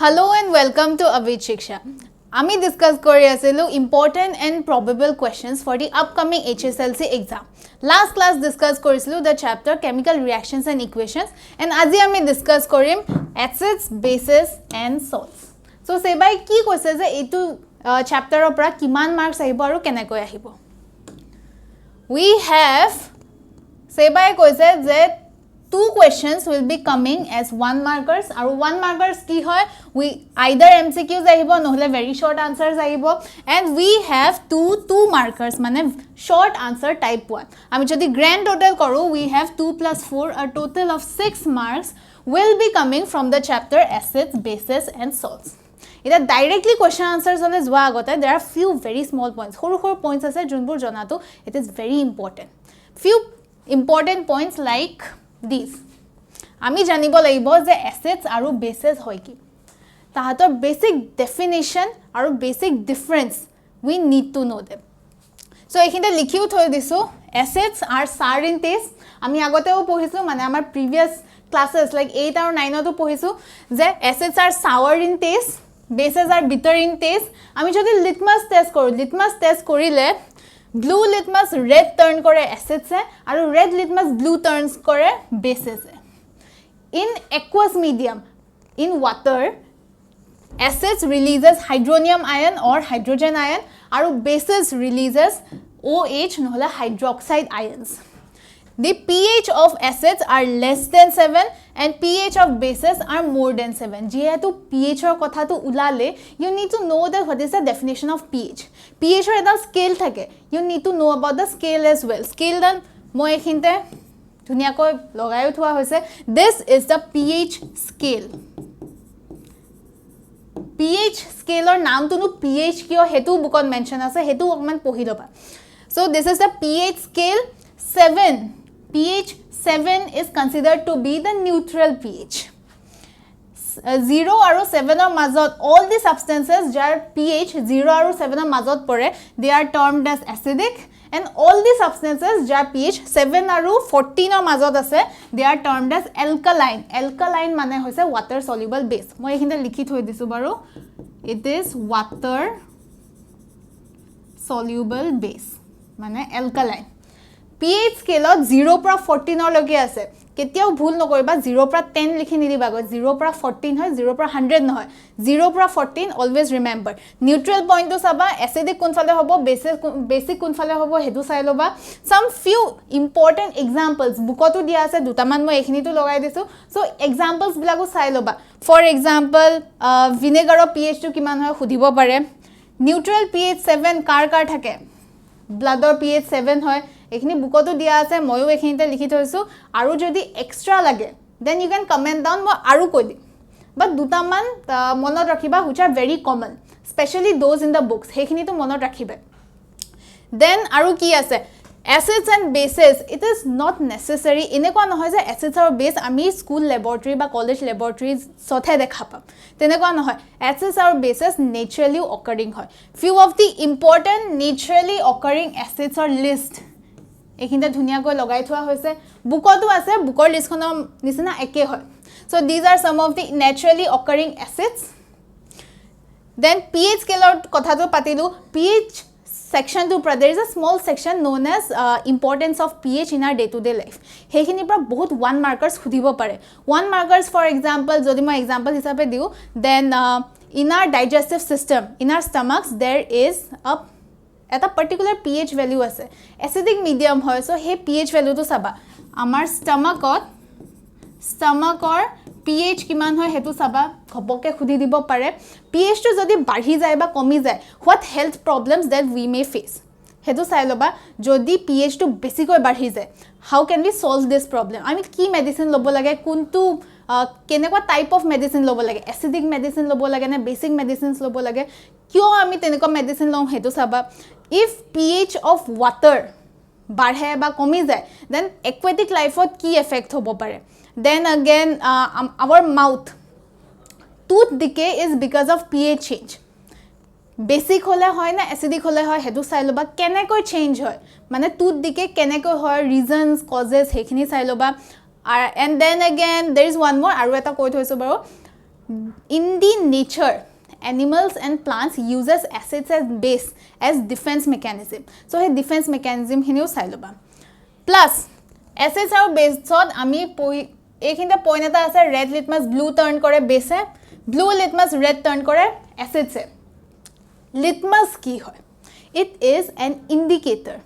Hello and welcome to Avid Shiksha. Ami discuss kori asilu important and probable questions for the upcoming HSLC exam. Last class discuss korisilu the chapter chemical reactions and equations and aji ami discuss korim acids, bases and salts. So sebai ki koise je etu chapter opra kiman marks ahibo aru kenekoi ahibo. We have sebai koise je two questions will be coming as one markers aru one markers ki hoy we either MCQs ahibo nohole very short answers ahibo and we have two markers mane short answer type 1 ami jodi grand total koru we have 2 plus 4 a total of 6 marks will be coming from the chapter acids, bases and salts. Ita directly question answers hole jwa agote there are few very small points horu points ase junbur janatu it is very important. Few important points like these আমি জানিব লাগিব যে acids আৰু bases হয় কি তাহাতৰ basic definition আৰু basic difference we need to know them so এখিনতে লিখিও থৈ দিছো acids are sour in taste আমি আগতেও পঢ়িছো মানে আমাৰ প্ৰিভিয়াস ক্লাसेस লাইক 8 আৰু 9 তো পঢ়িছো যে acids are sour in taste bases are bitter in taste আমি যদি লিটমাস টেস্ট কৰিলে blue litmus red turn kore acids hai aru red litmus blue turns kore bases hai in aqueous medium in water acids releases hydronium ion or hydrogen ion aru bases releases OH nohole hydroxide ions. The pH of acids are less than 7 and pH of bases are more than 7. Jehetu pH or kotha to ulale, you need to know that what is the definition of pH. pH or eta scale thake. You need to know about the scale as well. Scale dan moi ekhinte dunia ko lagayo thua hoise. This is the pH scale. pH scale or naam to nu pH kyo hetu bookon mention ase hetu okman pohi loba. So this is the pH scale 7. pH 7 is considered to be the neutral pH. 0 aru 7 or mazot all the substances jar pH 0 aru 7 or mazot pore they are termed as acidic and all the substances jar pH 7 aru 14 or mazot ase they are termed as alkaline. Alkaline mane hoise water soluble base. Moi ekhinte likhi thoi disu baru it is water soluble base mane alkaline. pH scale 0 পৰা 14 লৈকে আছে কেতিয়াও ভুল নকৰিবা 0 পৰা 10 লিখি নিদিবা 0 পৰা 14 হয় 0 পৰা 100 নহয় 0 পৰা 14 always remember neutral point to saba acidic কোনফালে হ'ব basic কোনফালে হ'ব হেতু চাই লবা some few important examples বুকতো দিয়া আছে দুটামান মই এখিনিটো লগাই দিছো so examples বিলাকো চাই লবা for example vinegar pH টো কিমান হয় খুদিব পাৰে neutral pH 7 কাৰ থাকে blood pH 7 হয় এখিনি বুকতো দিয়া আছে ময়ো এখিনতে লিখি থৈছো আৰু যদি এক্সট্ৰা লাগে then you can comment down মই আৰু কৈ দিম but দুটামান মনত ৰাখিবা which are very common especially those in the books হেখিনিটো মনত ৰাখিবে then আৰু কি আছে acids and bases it is not necessary এনেকুৱা নহয় যে acids আৰু base আমি স্কুল ল্যাবৰেটৰি বা কলেজ ল্যাবৰেটৰিজ সথে দেখা পাম তেনেকুৱা নহয় acids আৰু bases naturally occurring হয় few of the important naturally occurring acids or list এখিনতে ধুনিয়াকৈ লগাই থোৱা হৈছে বুকতো আছে বুকৰ লিষ্টখনৰ নিচিনা একে হয় so these are some of the naturally occurring acids then pH scale কথাটো পাতিলো pH section to there is a small section known as importance of pH in our day to day life হেখিনি পৰা বহুত one markers খুদিব পাৰে one markers for example যদি মই example হিচাপে দিও then in our digestive system in our stomachs there is a এটা particular pH value আছে acidic medium হয় so হে pH value to saba আমাৰ stomachৰ pH কিমান হয় হেতু saba ঘপকে খুদি দিব পাৰে pH to যদি বাঢ়ি যায় বা কমি যায় what health problems that we may face হেতু চাই লবা যদি pH to বেছিকৈ বাঢ়ি যায় how can we solve this problem আমি কি মেডিসিন লব লাগে কোনটো কেনেকুৱা টাইপ অফ মেডিসিন লব লাগে এসিডিক মেডিসিন লব লাগে না বেসিক মেডিসিনস লব লাগে কিয় আমি তেনেকুৱা মেডিসিন লম হেতু চাবা if pH of water বাঢ়ে বা কমি যায় then aquatic life ত কি এফেক্ট হ'ব পাৰে then again our mouth tooth decay is because of pH change basic hole hoy na acidic hole hoy hetu sai loba kenekoi change hoy mane tooth decay kenekoi hoy reasons causes hekhini sai loba and then again there is one more aru eta koi thoiso baro in the nature animals and plants uses acids as base as defense mechanism so he defense mechanism hiniu sai loba plus acids are based on ami ekhinta point eta ase red litmus blue turn kore base blue litmus red turn kore acids litmus ki hoy it is an indicator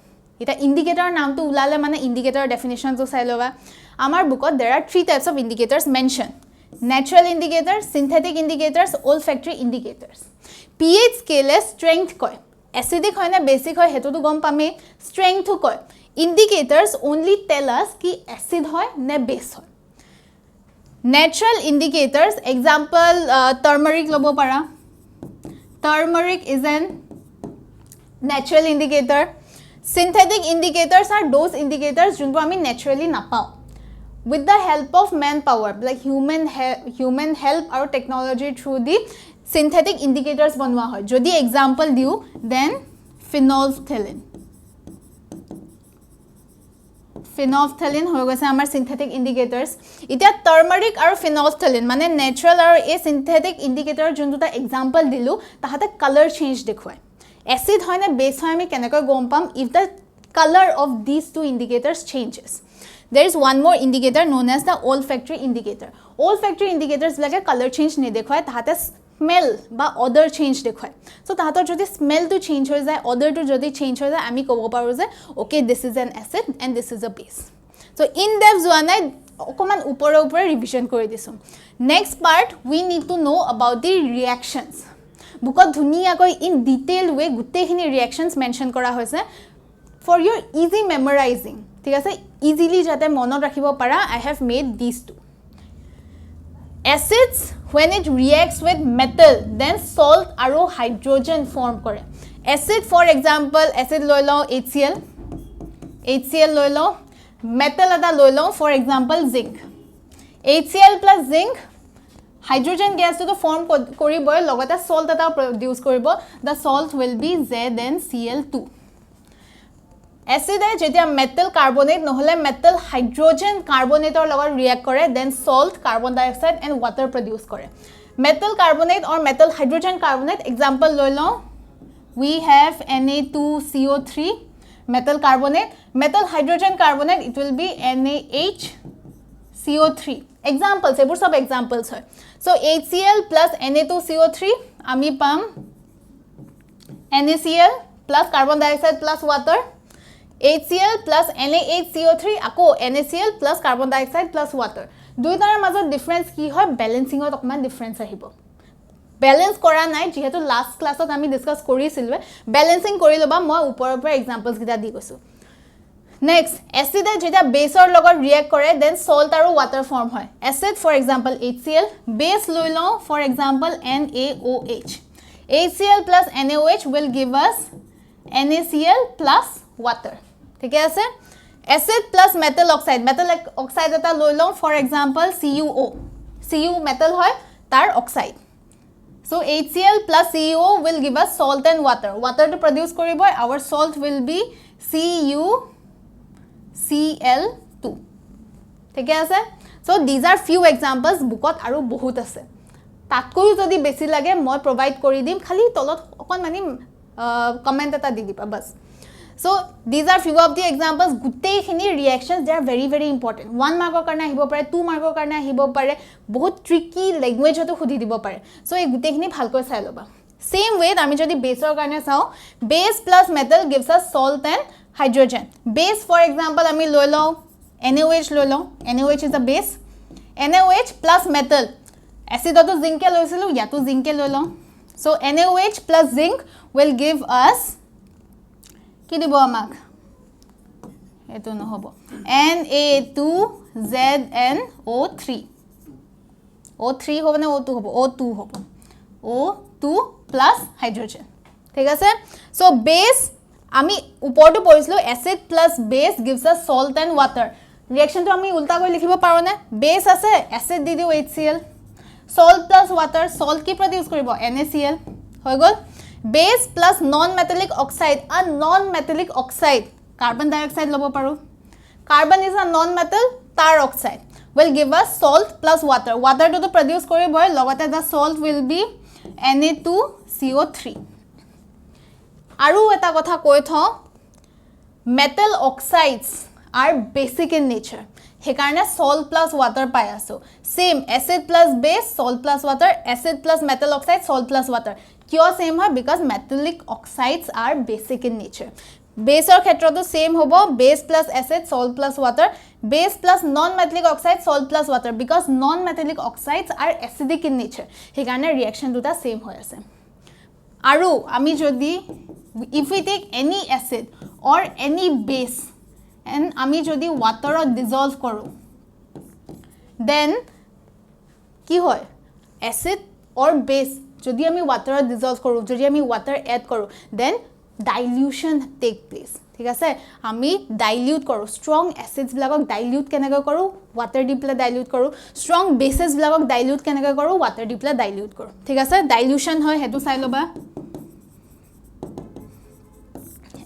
eta indicator naam to ulale mane indicator definition to sai loba amar book there are three types of indicators mentioned natural indicators synthetic indicators olfactory indicators pH scale strength koy acidic hoy na basic hoy hetu to gom pame strength to koy indicators only tell us ki acid hoy na base hoy natural indicators example turmeric lobo para turmeric is an natural indicator synthetic indicators are those indicators junto ami naturally napao with the help of manpower like human help or technology through the synthetic indicators banwa hoy jodi example diu then phenolphthalein hoy goise amar synthetic indicators itia turmeric or phenolphthalein mane natural or a synthetic indicator junto ta example dilu tahate color change dekhoy acid hoy na base hoy ami kenako gom pam if the color of these two indicators changes there is one more indicator known as the olfactory indicator olfactory indicators like a color change ne dekhoy tahate smell ba odor change dekhoy so tahator jodi smell to change hoy jay odor to jodi change hoy jay ami kobo paru je okay this is an acid and this is a base so in depth joanai okoman upore revision kori disu next part we need to know about the reactions bukot dhuniya koi in detailed way gutekhini reactions mention kora hoise for your easy memorizing ঠিক আছে easily jate monot rakhibo para I have made these two acids when it reacts with metal then salt aro hydrogen form kore acid for example acid loi law HCl loi law metal eta loi law for example zinc HCl plus zinc hydrogen gas to form koribo logote salt eta produce koribo the salt will be ZnCl2 acid hai jetia metal carbonate nohole metal hydrogen carbonate or logot react kore then salt carbon dioxide and water produce kore metal carbonate or metal hydrogen carbonate example loi lo we have Na2CO3 metal carbonate metal hydrogen carbonate it will be NaHCO3 examples ebur sob examples hoy so HCl plus Na2CO3 ami pam NaCl plus carbon dioxide plus water HCl plus NaHCO3 ako NaCl plus carbon dioxide plus water দুইটাৰ মাজত difference কি হয় ব্যালেন্সিংত অকমান difference আহিব balance কৰা নাই যেহেতু last ক্লাছত আমি ডিসকাস কৰিছিল ব্যালেন্সিং কৰি লবা মই ওপৰৰ পৰা एग्जांपल्स গিটা দি গৈছো নেক্সট এসিড যেটা বেসৰ লগত ৰিএক্ট কৰে দেন সল্ট আৰু ওয়াটাৰ ফৰ্ম হয় acid for example HCl base লৈ লও for example NaOH HCl plus NaOH will give us NaCl plus water ঠিক আছে acid plus metal oxide eta loi lo for example CuO Cu metal hoy tar oxide so HCl plus CuO will give us salt and water to produce koribo our salt will be CuCl2 ঠিক আছে so these are few examples bookot aru bahut ase takoi jodi besi lage moi provide kori dim khali tolot okon mani comment eta di dipa bas so these are few of the examples gutei khini reactions they are very important 1 mark karna hibo pare 2 mark karna hibo pare bahut tricky language hoto khudi dibo pare so ei gutei khini bhalkoi sai loba same way ami jodi base or karna sao base plus metal gives us salt and hydrogen base for example ami loi law NaOH loi law NaOH is a base NaOH plus metal acid to zinc ke loisilu ya to zinc ke loi law so NaOH plus zinc will give us কি দিব আমাক এটো নহব Na2ZnO3 O3 হবে না O2 হবে O2 হবে O2 plus hydrogen ঠিক আছে so base আমি উপৰটো পঢ়িছিলো acid plus base gives us salt and water reaction to আমি উল্টা কৰি লিখিব পাৰো না base আছে acid দি দিও HCl salt plus water salt কি produce কৰিব NaCl হৈ গল base plus non-metallic oxide a non-metallic oxide carbon dioxide lobo paru carbon is a non-metal tar oxide will give us salt plus water. Water to produce koriboi logote the salt will be Na2CO3. Aru eta kotha koi tho metal oxides are basic in nature. Hekarne salt plus water pai aso. Same acid plus base, salt plus water, acid plus metal oxide, salt plus water. Kyo same hai? Because metallic oxides are basic in nature. Base or khetroto same hobo, base plus acid, salt plus water, base plus non-metallic oxide, salt plus water, because non-metallic oxides are acidic in nature. Hekarne reaction duta same hoy ase. Aru ami jodi if we take any acid or any base and ami jodi water or dissolve koru, then ki hoy? Acid or base jodi ami water or dissolve koru, jodi ami water add koru, then dilution take place. ঠিক আছে আমি dilute কৰো strong acids বিলাকক dilute কেনেকৈ কৰো water দি play dilute কৰো strong bases বিলাকক dilute কেনেকৈ কৰো ওয়াটাৰ দি প্লে ডাইলিউট কৰো ঠিক আছে ডাইলিউশন হয় হেতু চাই লবা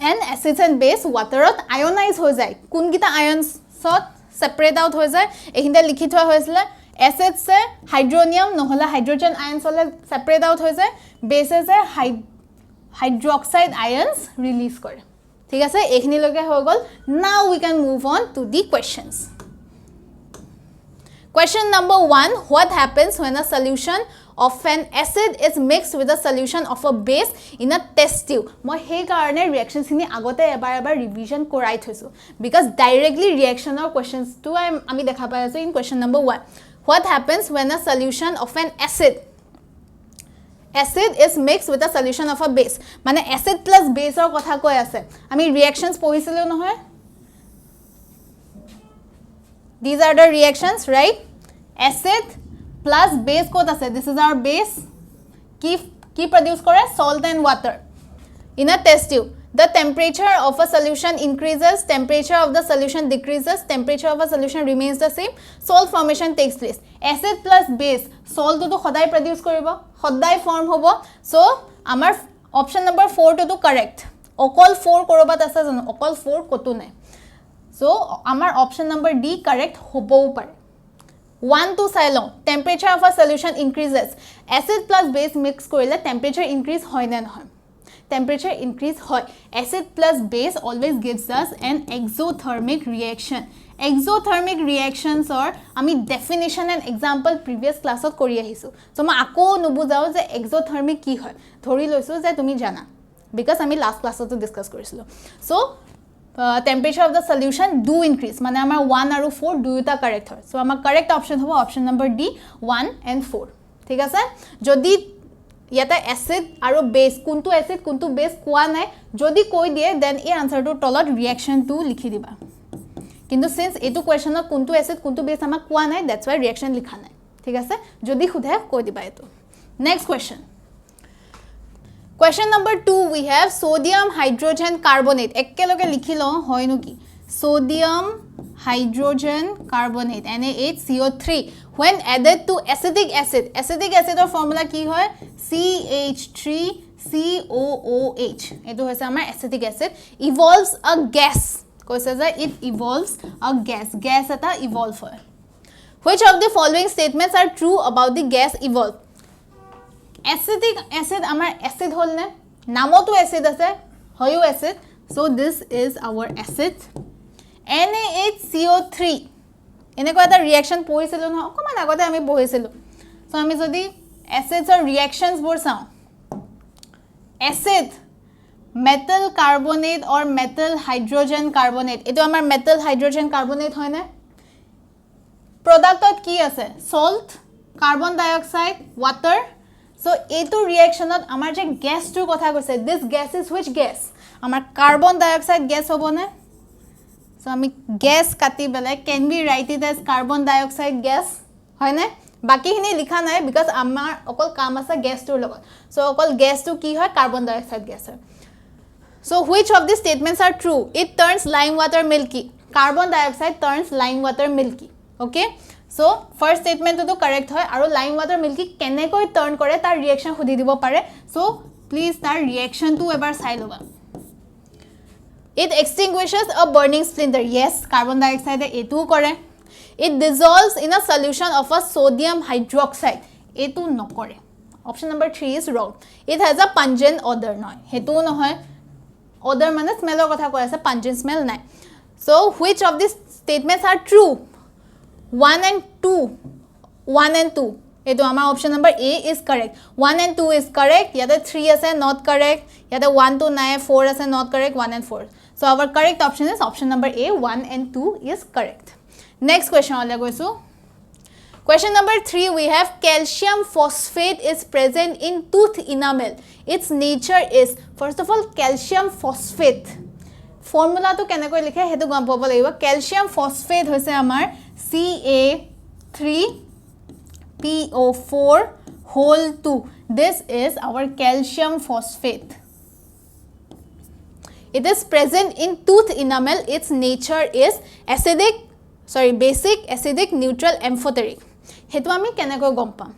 and acids and base waterত আয়নাইজ হৈ যায় কোনকিটা আয়নছত সেপাৰেট আউট হৈ যায় এখিনতে লিখি থোৱা হৈছিল acids সে হাইড্ৰোনিয়াম নহলা হাইড্ৰোজেন আয়নছ হলে সেপাৰেট আউট হৈ যায় বেসেস সে হাইড্ৰক্সাইড আয়নছ ৰিলিজ কৰে ঠিক আছে এখিনি লগে হৈ গল now we can move on to the questions question number 1 what happens when a solution of an acid is mixed with a solution of a base in a test tube মই হে কাৰণে ৰিঅ্যাকশনস খিনি আগতে এবাৰ ৰিভিজন কৰাই থৈছো because directly reaction or questions to আমি দেখা পাই আছো in question number 1 what happens when a solution of an acid is mixed with a solution of a base মানে acid plus base or কথা কৈ আছে আমি reactions পঢ়িছিলো নহয় these are the reactions right acid plus base কত আছে this is our base কি produce কৰে salt and water in a test tube the temperature of a solution increases temperature of the solution decreases temperature of a solution remains the same salt formation takes place acid plus base salt to সদায় produce কৰিব সদায় form হ'ব so আমাৰ option number 4 to correct অকল 4 কৰবাত আছে জানো অকল 4 কতো নাই so আমাৰ option number D correct হ'বও পাৰে 1 to silo temperature of a solution increases acid plus base mix কৰিলে temperature increase হয় না নহয় temperature increase hoy acid plus base always gives us an exothermic reaction exothermic reactions or ami definition and example previous class ot kori ahisu so ma ako nubujao je exothermic ki hoy thori loisu je tumi jana because ami last class ot discuss korisilo so temperature of the solution do increase mane amar 1 aru 4 duita correct hoy so amar correct option hobo option number D 1 and 4 thik ase jodi ইয়াতে acid আৰু base কোনটো acid কোনটো base কোৱা নাই যদি কৈ দিয়ে then এই আনসাৰটো তলত ৰিঅ্যাকশন টু লিখি দিবা কিন্তু সিন্স এটো কোৱেশ্চনত কোনটো অ্যাসিড কোনটো বেস আমাক কোৱা নাই দ্যাটস ওয়াই ৰিঅ্যাকশন লিখা নাই ঠিক আছে যদি খুধে কৈ দিবা এটো next question number 2 we have sodium hydrogen carbonate একেলগে লিখি ল হয় নো কি sodium hydrogen carbonate NaHCO3 when added to acetic acid or formula ki hoy CH3COOH eto hoise amar acetic acid evolves a gas koise je it evolves a gas eta evolve hoy which of the following statements are true about the gas evolve acetic acid amar acid hol ne namotu acid ase hoyo acid so this is our acid NaHCO3 এনেকুৱা এটা reaction পঢ়িছিল ন অকমান আগতে আমি পঢ়িছিল so আমি যদি acids or ৰিঅ্যাকশনস বোৰ চাও এসিড মেটাল কাৰ্বনেট অৰ মেটাল হাইড্ৰোজেন কাৰ্বনেট এটো আমাৰ মেটাল হাইড্ৰোজেন কাৰ্বনেট হয় না প্ৰোডাক্টত কি আছে সল্ট কাৰ্বন ডাই অক্সাইড ওয়াটাৰ সো এটো ৰিঅ্যাকশনত আমাৰ যে গ্যাসটোৰ কথা কৈছে this gas is which gas আমাৰ কার্বন ডাই অক্সাইড গ্যাস হ'ব না so ami gas kati bele can be write it as carbon dioxide gas hoy na baki hini likha nai because amar okol kam asa gas to logot so okol gas to ki hoy carbon dioxide gas hoy so which of these statements are true it turns lime water milky carbon dioxide turns lime water milky okay so first statement to correct hoy aru lime water milky kene koi turn kore tar reaction khudi dibo pare so please tar reaction to ebar sai loba It extinguishes a burning splinter. Yes, carbon dioxide etu kore. It dissolves in a solution of a sodium hydroxide. Etu nokore. Option number 3 is wrong. It has a pungent odor. No, hetu no hoy. Odor mane smell or kotha koi ase, pungent smell nai. So which of these statements are true? 1 and 2. 1 and 2. Etu amar option number A is correct. 1 and 2 is correct. Yada 3 ase not correct. Yada 1 to 9, 4 ase not correct. 1 and 4. So our correct option is option number A. 1 and 2 is correct. Next question all goisu. Question number 3, we have calcium phosphate is present in tooth enamel. Its nature is, first of all, calcium phosphate. Formula to kenakoi likhe hetu gam pabo lagibo. Calcium phosphate hoise amar Ca3PO4 whole 2. This is our calcium phosphate. It is present in tooth enamel. Its nature is basic, acidic, neutral, amphoteric. Hetu ami kenakoi gom pam.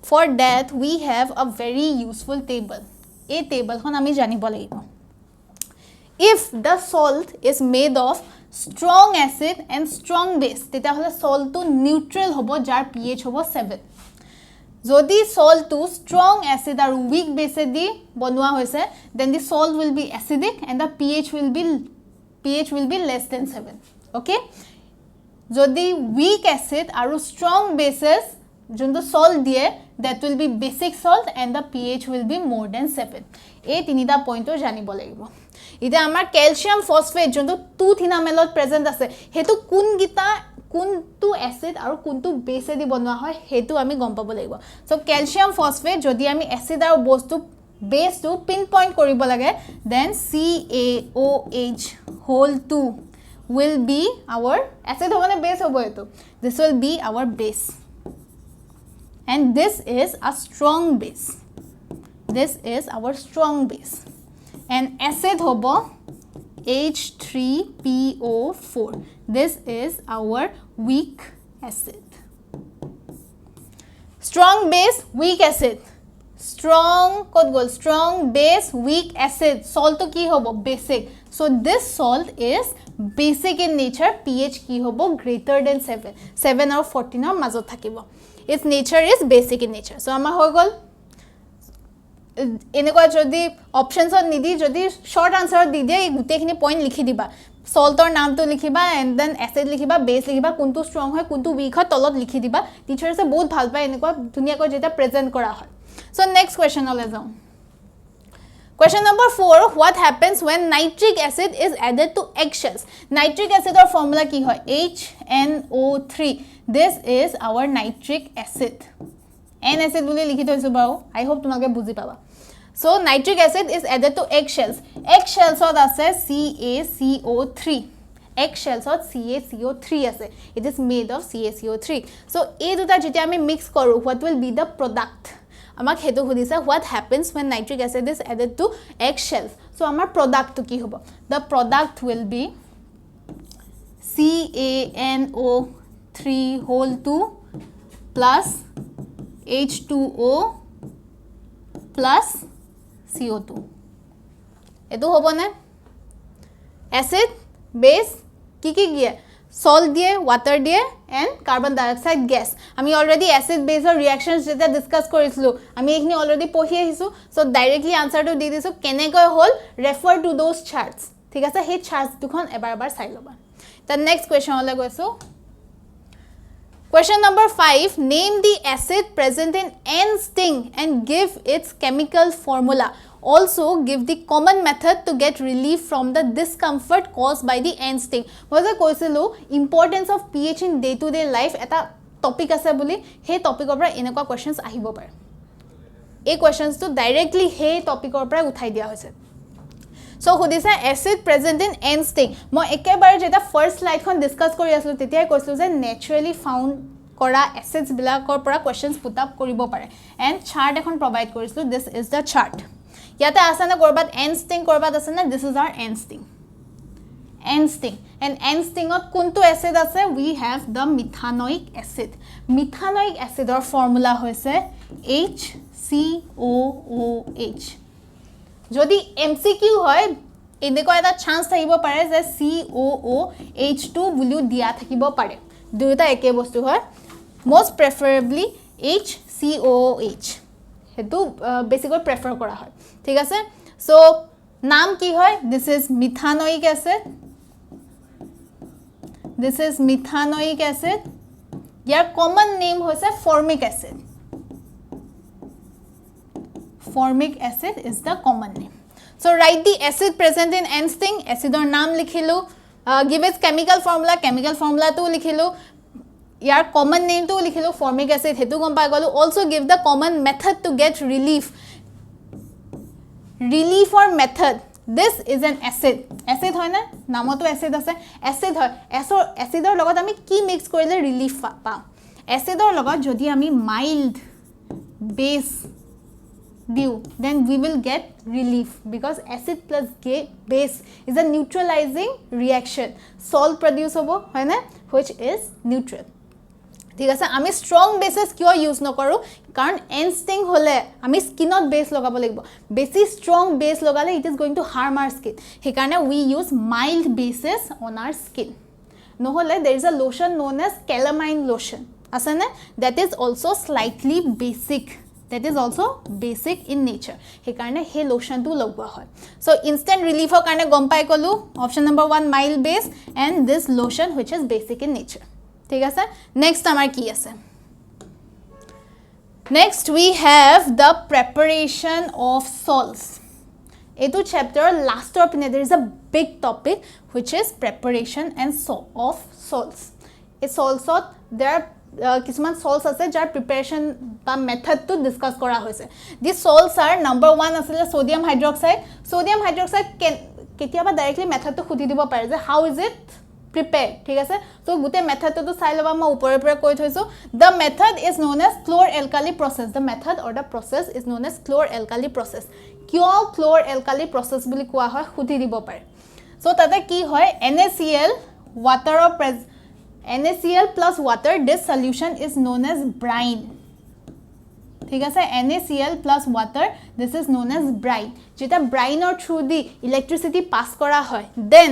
For that we have a very useful table. A table hon ami janibo lagibo. If the salt is made of strong acid and strong base, teta hole salt to neutral hobo jar pH hobo 7. Jodi salt to strong acid or weak base di bonwa hoise, then the salt will be acidic and the pH will be less than 7. Okay? Jodi weak acid or strong bases junto salt die, that will be basic salt and the pH will be more than 7. A tinita point to janibo lagibo. Ite amar calcium phosphate junto tooth enamelot present ase, hetu kun gita kuntu acid aru kuntu base di bonwa hoy hetu ami gom pabo lagibo. So calcium phosphate jodi ami acid aru base to pinpoint koribo lage, then CaOH whole 2 will be our acid hobone base hobo etu. This will be our base. And this is a strong base. This is our strong base. And acid hobo H3PO4. This is our weak acid. Strong base, weak acid. Strong base, weak acid. Salt to ki hobo basic. So this salt is basic in nature. pH ki hobo greater than 7. 7 or 14 or mazot thakibo. Its nature is basic in nature. So amar hoi gol. এনেকুৱা যদি অপশনছত নিদি যদি short answer দি দিয়ে গুটেখিনি point লিখি দিবা সল্টৰ নামটো লিখিবা and then acid লিখিবা বেস লিখিবা কোনটো স্ট্ৰং হয় কোনটো উইক হয় তলত লিখি দিবা টিচাৰসে বহুত ভাল পায় এনেকুৱা ধুনিয়াকৈ যেটা প্ৰেজেন্ট কৰা হয় সো নেক্সট কোৱেশ্চন লৈ যাও Question number 4, what happens when nitric acid is added to eggshells? Nitric acid or formula ki hoy HNO3. This is our nitric acid. N acid bole likhi thoisu bao. I hope tumage buji paba. So nitric acid is added to eggshells. Eggshells ot ase CaCO3. Eggshells ot CaCO3 ase. It is made of CaCO3. So ei duta jeti ami mix koru, what will be the product? Amak hetu hudisa what happens when nitric acid is added to eggshells. So amar product to ki hobo? The product will be CaNO3 whole 2 plus H2O plus CO2. Etu hobo ne? Acid, base, ki giye? Salt diye, water diye, and carbon dioxide gas. Ami already acid base or reactions jeta discuss korislu. Ami ekhni already pohi ahisu. So directly answer to di disu kenekoi hol refer to those charts. Thik ase he charts dukhon ebar sai loba. The next question hole goisu. Question number 5, name the acid present in N-sting and give its chemical formula. Also give the common method to get relief from the discomfort caused by the N-sting. What I koisilu importance of pH in day to day life eta topic ase boli he topic opra enekwa questions ahibo pare. Ei questions to directly he topic opra uthai dia hoise. So hudisa acid present in N-sting. Moi ekebare jeta first slide khon discuss kori aslu tetia koislu je naturally found kora acids bilakor pora questions put up koribo pare and chart ekhon provide korislu. This is the chart. Yate asana korbat N-sting korbat asana. This is our N-sting. N-sting and N-sting ot kuntu acid ase? We have the methanoic acid. Methanoic acid or formula hoise HCOOH. Jodi MCQ hoy eneko eta chance thakibo pare je COOH2 bulio dia thakibo pare. দুইটা একে বস্তু হয় most preferably HCOOH হেতু বেছিকৈ prefer কৰা হয় ঠিক আছে সো নাম কি হয় this is methanoic acid year common name হৈছে formic acid is the common name so write the acid present in end sting acidor naam likhilu give its chemical formula to likhilu year common name to likhilu formic acid hetu gom pai golu also give the common method to get relief or method this is an acid hoy na namoto acid ase acid hoy acidor logot ami ki mix korile relief pa acidor logot jodi ami mild base diu then we will get relief because acid plus base is a neutralizing reaction salt produce hobo hoy na which is neutral ঠিক আছে আমি strong bases কিয় use নকৰো কাৰণ এনস্টিং হলে আমি স্কিনত base লগাব লাগিব বেছি স্ট্ৰং বেস লগালে it is going to harm our skin হেকাৰণে we use mild bases on our skin নহলে there is a lotion known as calamine lotion আছে না that is also slightly basic in nature হেকাৰণে হে লোশনটো লগোৱা হয় সো ইনস্ট্যান্ট ৰিলিফৰ কাৰণে গম পাই কলো option number 1 mild base and this lotion which is basic in nature ঠিক আছে next আমাৰ কি আছে next we have the preparation of salts etu chapter last or pine there is a big topic which is preparation and of salts a salts there are কিছুমান salts আছে যাৰ preparation বা method to discuss কৰা হৈছে these salts are number 1 আছিল sodium hydroxide কেতিয়াবা directly method to খুদি দিব পাৰে যে how is it prepare ঠিক আছে তো গুতে মেথড তো চাই লবা মই উপৰে উপৰে কৈ থৈছো the method is known as chlor-alkali process the method or the process is known as chlor-alkali process কিয় chlor-alkali process বুলি কোৱা হয় খুদি দিব পাৰে সো তাতে কি হয় NaCl plus water this solution is known as brine ঠিক আছে NaCl plus water this is known as brine যেটা brine or through the electricity pass কৰা হয় then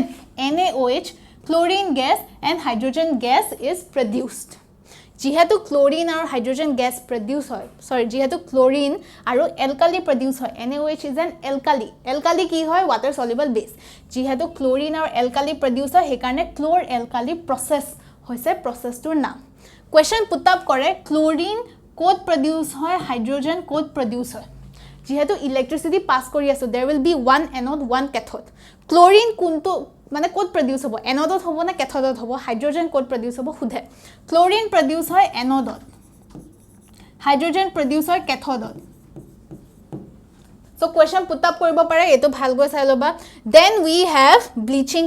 NaOH chlorine gas and hydrogen gas is produced যেহেতু chlorine আৰু hydrogen gas produce হয় যেহেতু chlorine আৰু alkali produce হয় NaOH is an alkali কি হয় water soluble base যেহেতু chlorine আৰু alkali produce হয় হেকাৰণে chlor alkali process হৈছে processটোৰ নাম question put up কৰে chlorine ক'ত produce হয় hydrogen ক'ত produce হয় যেহেতু electricity pass কৰি আছে there will be one anode one cathode chlorine কোনটো মানে কোড প্রডিউস হ'ব এনোডত হ'ব না ক্যাথোডত হ'ব হাইড্রোজেন কোড প্রডিউস হ'ব খুদে ক্লোরিন প্রডিউস হয় এনোডত হাইড্রোজেন প্রডিউস হয় ক্যাথোডত সো কোয়েশ্চন পুট আপ কৰিব পাৰে এটো ভালকৈ চাই লবা দেন উই হ্যাভ ব্লিচিং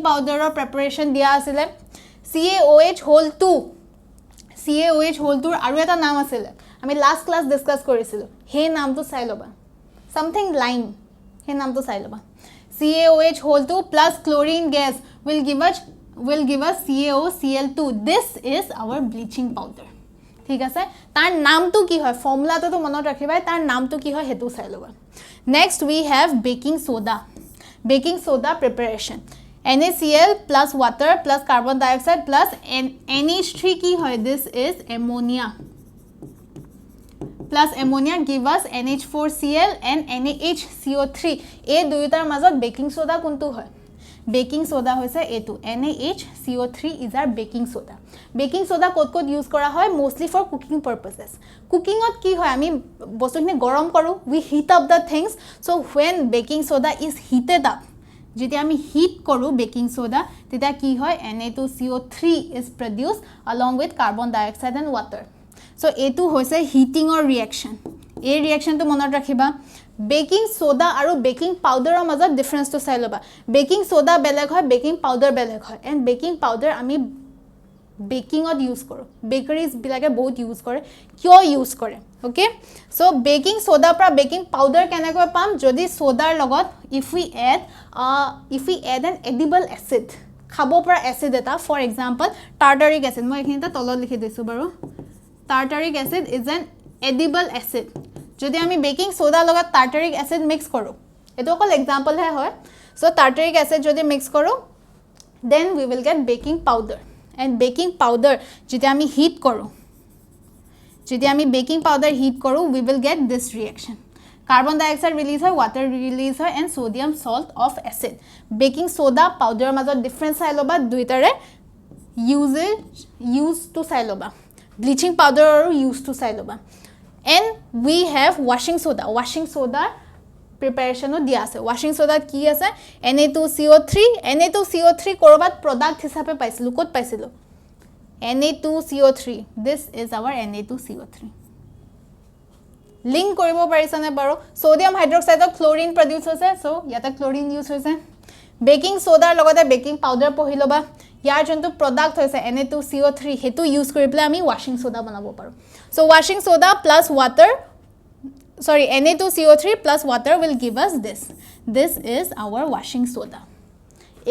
পাউডাৰৰ প্ৰিপাৰেচন দিয়া আছিল CaOH whole 2 আৰু এটা নাম আছিল আমি লাস্ট ক্লাস ডিসকাস কৰিছিল হে নামটো চাই লবা সামথিং লাইম হে নামটো চাই লবা CaOH whole 2 plus chlorine gas will give us CaOCl2 this is our bleaching powder ঠিক আছে তার নামটো কি হয় ফর্মুলাটো তো মনত ৰাখিবা তার নামটো কি হয় হেতু চাই লবা next we have baking soda preparation NaCl plus water plus carbon dioxide plus NH3 কি হয় this is ammonia plus ammonia give us NH4Cl and NaHCO3 এই দুইটাৰ মাজত বেকিং সোডা কোনটো হয় বেকিং সোডা হৈছে এটো NaHCO3 is our baking soda কোট ইউজ কৰা হয় mostly for cooking purposes কুকিংত কি হয় আমি বস্তুখিনি গৰম কৰো we heat up the things so when baking soda is heated up যেতিয়া আমি হিট কৰো বেকিং সোডা তেতিয়া কি হয় Na2CO3 is produced along with carbon dioxide and water so etu hoise heating or reaction a reaction to monot rakhiba baking soda aru baking powder or major difference to sai loba baking soda beleg hoy baking powder beleg hoy and baking powder ami baking od use koro bakeries bilage bahut use kore kyo use kore okay so baking soda pra baking powder kenako pam jodi soda logot if we add an edible acid khabo pra acid eta for example tartaric acid moi ekhinta tolot likhi disu baru tartaric acid is an edible acid যদি আমি baking soda লগত tartaric acid mix কৰো এটো অকল example হে হয় so tartaric acid যদি mix কৰো then we will get baking powder and baking powder যেতিয়া আমি হিট কৰো যেতিয়া আমি বেকিং পাউডাৰ হিট কৰো we will get this reaction carbon dioxide release হয় water release হয় and sodium salt of acid baking soda powder মাজত difference চাই লবা দুইটাৰে use to চাই লবা bleaching powder আৰু use to চাই লবা and we have washing soda preparation ও দিয়া আছে washing soda কি আছে Na2CO3 Na2CO3 কৰবাত product হিচাপে পাইছিলো কত পাইছিলো Na2CO3 this is our Na2CO3 link কৰিব পাৰিছানে বাৰু সোডিয়াম হাইড্ৰক্সাইডত ক্লোৰিন প্ৰডিউস হৈছে সো ইয়াতে ক্লোৰিন ইউজ হৈছে বেকিং সোডাৰ লগতে বেকিং পাউডাৰ পহিলবা ইয়াৰ জন্তু প্ৰডাক্ট হৈছে Na2CO3 হেতু ইউজ কৰি পেলাই আমি ওয়াশিং সোডা বনাব পাৰো so washing soda plus water sorry Na2CO3 plus water will give us this is our washing soda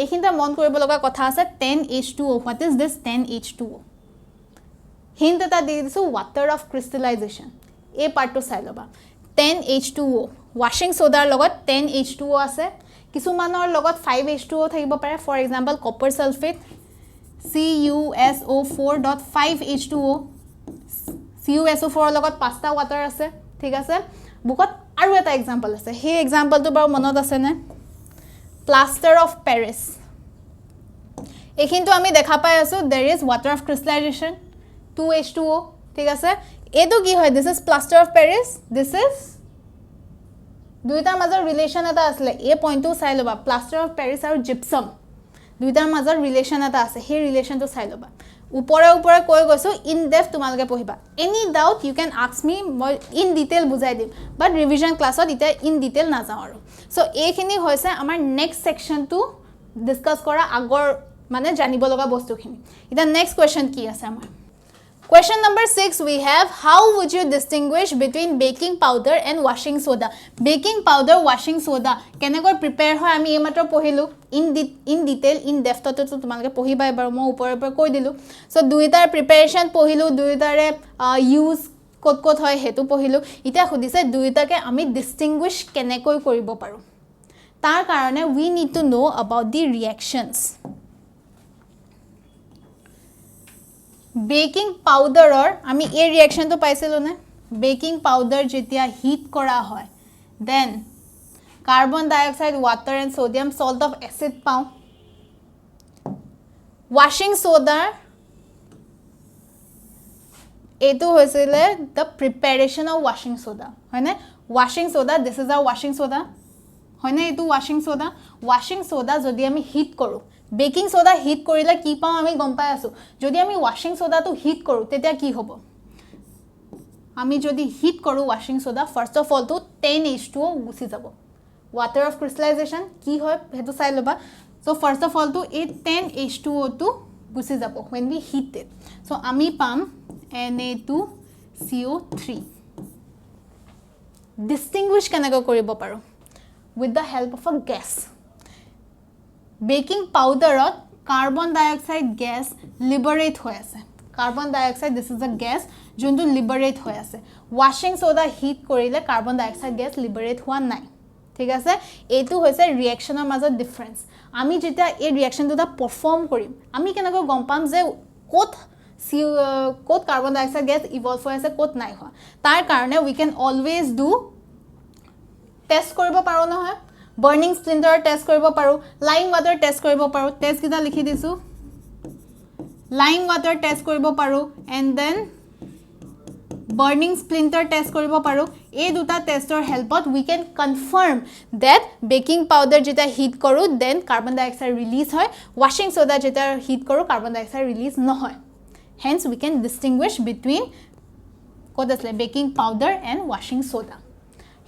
এইখিনটা মন কৰিব লগা কথা আছে 10H2O what is this 10H2O hint এটা দি দিছো water of crystallization এই পাৰ্টটো চাই লবা 10H2O washing soda লগত 10H2O আছে কিছুমানৰ লগত 5H2O থাকিব পাৰে for example copper sulfate CuSO4.5H2O CuSO4 লগত পাঁচটা water আছে ঠিক আছে বুকত আৰু এটা एग्जांपल আছে হে एग्जांपल তো বাৰু মনত আছে নে plaster of paris এখিনটো আমি দেখা পাই আছো there is water of crystallization 2H2O ঠিক আছে এটো কি হয় this is plaster of paris this is দুইটাৰ মাজৰ ৰিলেচন এটা আছে এই পইণ্টটো চাই লবা plaster of paris আৰু gypsum দুইটাৰ মাজৰ ৰিলেচন এটা আছে হে ৰিলেচনটো চাই লবা উপৰে উপৰে কৈ গৈছো ইন ডেপথ তোমালকে পঢ়িবা any doubt you can ask me মই ইন ডিটেইল বুজাই দিম বাট ৰিভিজন ক্লাছত ইটা ইন ডিটেইল না যাও আৰু সো এইখিনি হৈছে আমাৰ নেক্সট সেকশনটো ডিসকাস কৰা আগৰ মানে জানিব লগা বস্তুখিনি ইটা নেক্সট কোৱেশ্চন কি আছে আমাৰ Question number 6 we have how would you distinguish between baking powder and washing soda baking powder washing soda কেনেকৈ প্ৰিপেয়াৰ হয় আমি এইমাত্ৰ পঢ়িলো in detail in depth তো তোমালকে পঢ়িবা এবাৰ মই ওপৰৰ পৰা কৈ দিলো সো দুইটাৰ প্ৰিপাৰেচন পঢ়িলো দুইটাৰে ইউজ কত কত হয় হেতু পঢ়িলো ইটা খুদিছে দুইটাকে আমি ডিস্টিংগুইশ কেনেকৈ কৰিব পাৰো তাৰ কাৰণে we need to know about the reactions baking পাউডাৰৰ আমি এই ৰিঅ্যাকশনটো পাইছিলো না বেকিং পাউডাৰ যেতিয়া হিট কৰা হয় then carbon dioxide water and sodium salt of acid পাও ওয়াশিং সোডা এটো হৈছিলে the preparation of washing soda হয়নে washing soda this is our washing soda হয়নে এটো washing soda যদি আমি হিট কৰো বেকিং সোডা হিট কৰিলে কি পাও আমি গম পাই আছো যদি আমি ওয়াশিং সোডা তো হিট কৰো তেতিয়া কি হ'ব আমি যদি হিট কৰো washing soda first of all তো 10H2O গুছি যাব ওয়াটার অফ ক্রিস্টালাইজেশন কি হয় হেতু চাই লবা সো ফার্স্ট অফ অল তো এই 10H2O তো গুছি যাব when we heat it so আমি পাম Na2CO3 ডিস্টিংগুইশ কেনেকৈ কৰিব পাৰো with the help of a gas baking powder carbon dioxide gas liberate hoy ase carbon dioxide this is a gas jonto liberate hoy ase washing soda heat korile carbon dioxide gas liberate hua nai ঠিক আছে এটো হৈছে ৰিঅ্যাকশনৰ মাজত difference আমি যেটা এই ৰিঅ্যাকশনটো দা perform কৰিম আমি কেনেকৈ গম পাম যে কোত carbon dioxide gas evolve হৈ আছে কোত নাই হোৱা তাৰ কাৰণে we can always do test কৰিব পাৰো নহয় burning splinter test koribo paru lime water test koribo paru test kita likhi disu lime water test koribo paru and then burning splinter test koribo paru ei duta testor helpot we can confirm that baking powder jeta heat koru then carbon dioxide release hoy washing soda jeta heat koru carbon dioxide release no hoy hence we can distinguish between kodasle baking powder and washing soda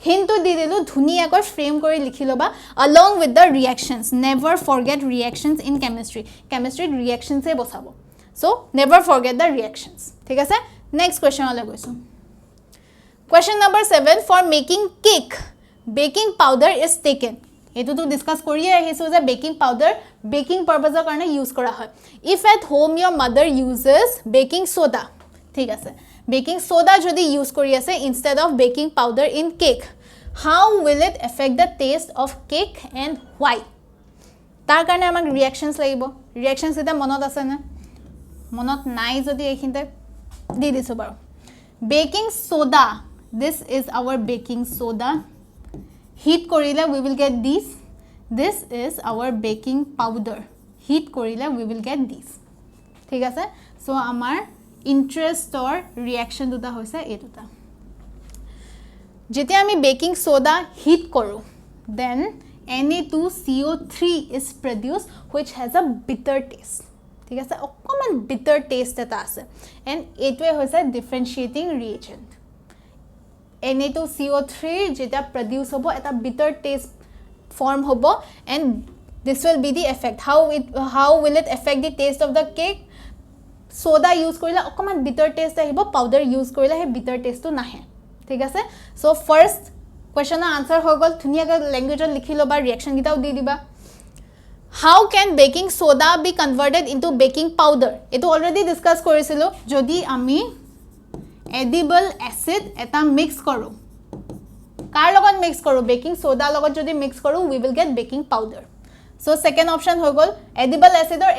hintu di dilu dhuniyaকৈ frame kori likhiloba along with the reactions never forget reactions in chemistry reactions e bosabo so never forget the reactions thik ase next question ole goisu question number 7 for making cake baking powder is taken etu to discuss koriye ahisu je baking powder baking purpose er karone use kora hoy if at home your mother uses baking soda thik ase baking soda jodi use kori ase instead of baking powder in cake how will it affect the taste of cake and why tar karone amak reactions lagibo reactions eta monot ase na মনত নাই যদি এইখিনতে দি দিছো বাৰু baking soda this is our baking soda heat korile we will get this is our baking powder heat korile we will get this ঠিক আছে so আমাৰ interest or reaction দুটা হৈছে এই দুটা যেতিয়া আমি বেকিং সোডা হিট কৰো then Na2CO3 is produced which has a bitter taste ঠিক আছে অকমান bitter taste এটা আছে and এইটোৱে হৈছে differentiating reagent Na2CO3 যেটা produce hobo eta bitter taste form hobo and this will be the effect how will it affect the taste of the cake soda use korile okoman bitter taste ahibo powder use korile he bitter taste to nahe thik ase so first question answer ho gol thuniya ga language likhi lo ba reaction gitao di diba how can baking soda be converted into baking powder eto already discuss korisilo jodi ami edible acid eta mix karo car লগত mix karo baking soda লগত jodi mix karo we will get baking powder so second option ho gol edible acid or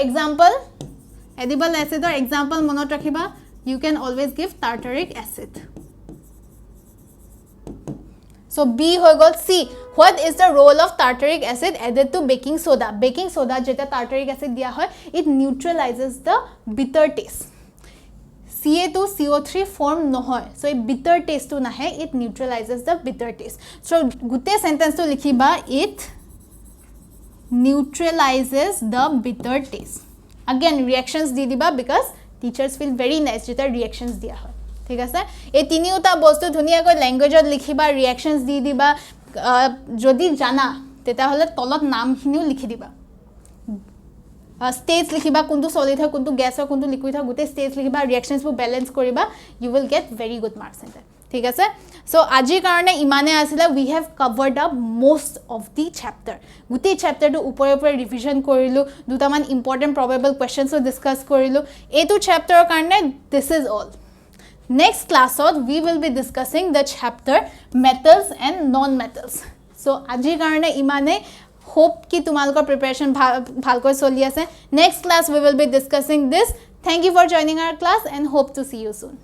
example monot rakhiba you can always give tartaric acid so b ho gol c what is the role of tartaric acid added to baking soda jeta tartaric acid dia hoy it neutralizes the bitter taste Ca2CO3 form nohoy so a bitter taste to nahe it neutralizes the bitter taste so gute sentence to likhiba it neutralizes the bitter taste again reactions di diba because teachers feel very nice jeta reactions dia hoy ঠিক আছে এই তিনিটা বস্তু ধুনিয়া কই ল্যাঙ্গুৱেজত লিখিবা ৰিঅ্যাকশনস দি দিবা যদি জানা তেতা হলে তলত নামখিনিও লিখি দিবা স্টেজ লিখিবা কোনটো সলিড হয় কোনটো গ্যাস হয় কোনটো লিকুইড হয় গুতে স্টেজ লিখিবা ৰিঅ্যাকশনস বু ব্যালেন্স কৰিবা you will get very good marks in that ঠিক আছে সো আজিৰ কাৰণে ইমানে আছিল we have covered up most of the chapter গুতে chapter টো উপৰে উপৰে ৰিভিজন কৰিলো দুটামান ইম্পৰ্টেন্ট probable questions ডিসকাস কৰিলো এটো chapter কাৰণে this is all next class we will be discussing the chapter metals and non metals so ajir karone imane hope ki tumalkor preparation bhalkoi choli ase next class we will be discussing this thank you for joining our class and hope to see you soon